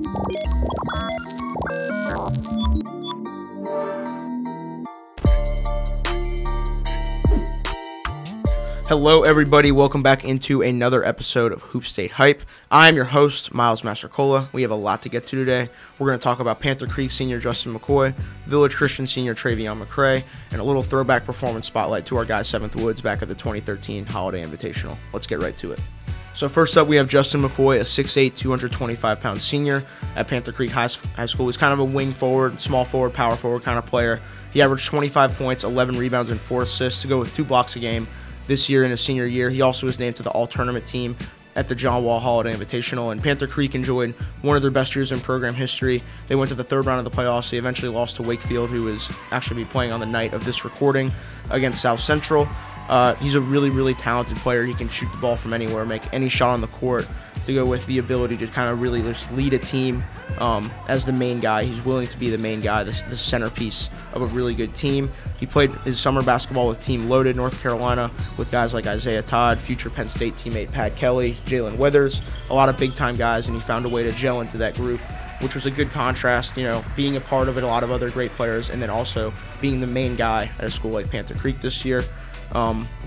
Hello, everybody. Welcome back into another episode of Hoop State Hype. I'm your host, Miles Mastrocola. We have a lot to get to today. We're going to talk about Panther Creek senior Justin McKoy, Village Christian senior Travion McCray, and a little throwback performance spotlight to our guy, 7th Woods, back at the 2013 Holiday Invitational. Let's get right to it. So first up, we have Justin McKoy, a 6'8", 225-pound senior at Panther Creek High School. He's kind of a wing forward, small forward, power forward kind of player. He averaged 25 points, 11 rebounds, and 4 assists to go with 2 blocks a game this year in his senior year. He also was named to the all-tournament team at the John Wall Holiday Invitational, and Panther Creek enjoyed one of their best years in program history. They went to the third round of the playoffs. They eventually lost to Wakefield, who is actually be playing on the night of this recording against South Central. He's a really, really talented player. He can shoot the ball from anywhere, make any shot on the court, to go with the ability to kind of really just lead a team as the main guy. He's willing to be the main guy, the centerpiece of a really good team. He played his summer basketball with Team Loaded, North Carolina, with guys like Isaiah Todd, future Penn State teammate Pat Kelly, Jalen Withers, a lot of big-time guys, and he found a way to gel into that group, which was a good contrast, you know, being a part of it, a lot of other great players, and then also being the main guy at a school like Panther Creek this year.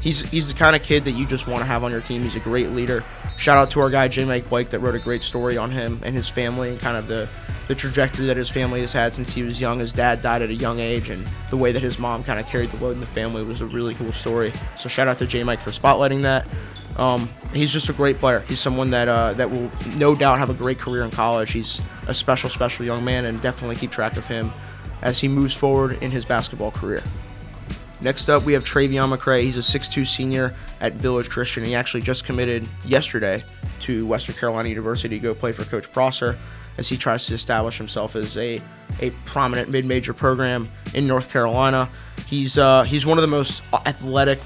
He's the kind of kid that you just want to have on your team. He's a great leader. Shout out to our guy J-Mike Blake that wrote a great story on him and his family and kind of the trajectory that his family has had since he was young. His dad died at a young age, and the way that his mom kind of carried the load in the family was a really cool story. So shout out to J-Mike for spotlighting that. He's just a great player. He's someone that will no doubt have a great career in college. He's a special young man, and definitely keep track of him as he moves forward in his basketball career. Next up, we have Travion McCray. He's a 6'2" senior at Village Christian. He actually just committed yesterday to Western Carolina University to go play for Coach Prosser as he tries to establish himself as a prominent mid-major program in North Carolina. He's one of the most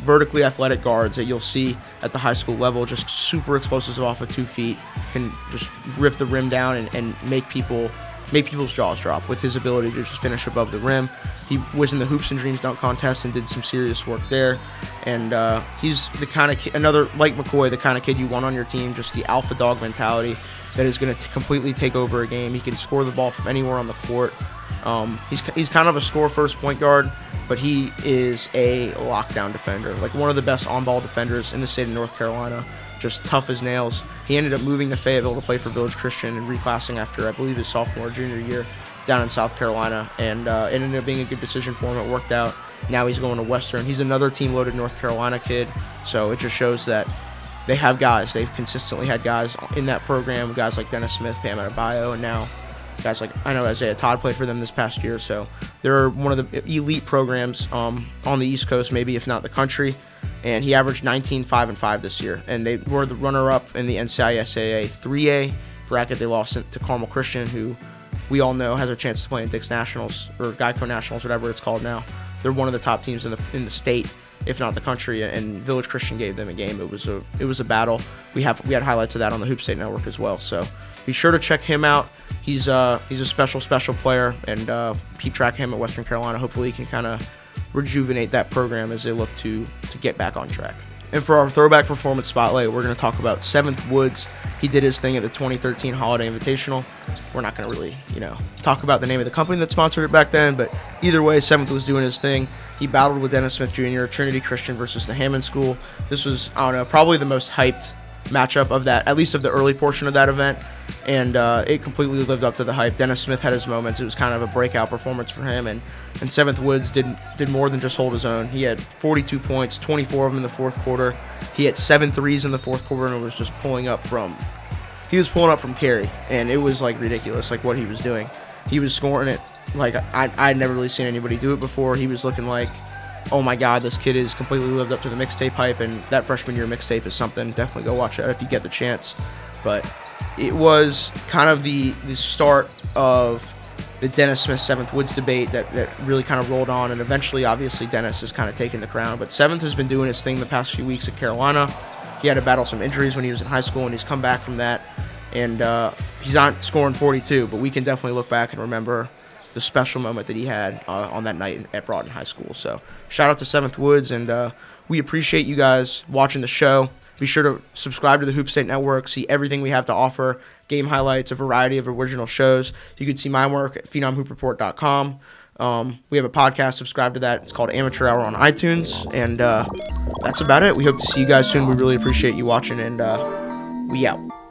vertically athletic guards that you'll see at the high school level. Just super explosive off of 2 feet, can just rip the rim down and make people's jaws drop with his ability to just finish above the rim. He was in the Hoops and Dreams dunk contest and did some serious work there. And he's the kind of kid, another like McKoy, the kind of kid you want on your team, just the alpha dog mentality that is going to completely take over a game. He can score the ball from anywhere on the court. He's kind of a score-first point guard, but he is a lockdown defender, like one of the best on-ball defenders in the state of North Carolina. Just tough as nails. He ended up moving to Fayetteville to play for Village Christian and reclassing after, I believe, his sophomore or junior year down in South Carolina, and it ended up being a good decision for him. It worked out. Now he's going to Western. He's another team-loaded North Carolina kid, so it just shows that they have guys. They've consistently had guys in that program, guys like Dennis Smith, Bam Adebayo, and now guys like, I know Isaiah Todd played for them this past year, so they're one of the elite programs on the East Coast, maybe if not the country. And he averaged 19, 5, and 5 this year. And they were the runner-up in the NCISAA 3A bracket. They lost to Carmel Christian, who we all know has a chance to play in Dick's Nationals or Geico Nationals, whatever it's called now. They're one of the top teams in the state, if not the country. And Village Christian gave them a game. It was a battle. We had highlights of that on the Hoop State Network as well. So be sure to check him out. He's a special player, and keep track of him at Western Carolina. Hopefully, he can kind of rejuvenate that program as they look to get back on track. And for our throwback performance spotlight, we're going to talk about 7th Woods. He did his thing at the 2013 Holiday Invitational. We're not going to really, talk about the name of the company that sponsored it back then, but either way, 7th was doing his thing. He battled with Dennis Smith Jr., Trinity Christian versus the Hammond School. This was, probably the most hyped matchup of that, at least of the early portion of that event, and it completely lived up to the hype. Dennis Smith had his moments. It was kind of a breakout performance for him, and 7th Woods did more than just hold his own. He had 42 points, 24 of them in the fourth quarter. He had 7 threes in the fourth quarter, and was just pulling up from carry, and it was like ridiculous, like what he was doing. He was scoring it like I'd never really seen anybody do it before. He was looking like, oh my God, this kid has completely lived up to the mixtape hype, and that freshman year mixtape is something. Definitely go watch that if you get the chance. But it was kind of the start of the Dennis Smith 7th Woods debate that really kind of rolled on, and eventually, obviously, Dennis has kind of taken the crown. But 7th has been doing his thing the past few weeks at Carolina. He had to battle some injuries when he was in high school, and he's come back from that. And he's not scoring 42, but we can definitely look back and remember the special moment that he had on that night at Broughton High School. So shout out to 7th Woods, and we appreciate you guys watching the show. Be sure to subscribe to the Hoop State Network, see everything we have to offer, game highlights, a variety of original shows. You can see my work at phenomhoopreport.com. We have a podcast, subscribe to that. It's called Amateur Hour on iTunes. And that's about it. We hope to see you guys soon. We really appreciate you watching, and we out.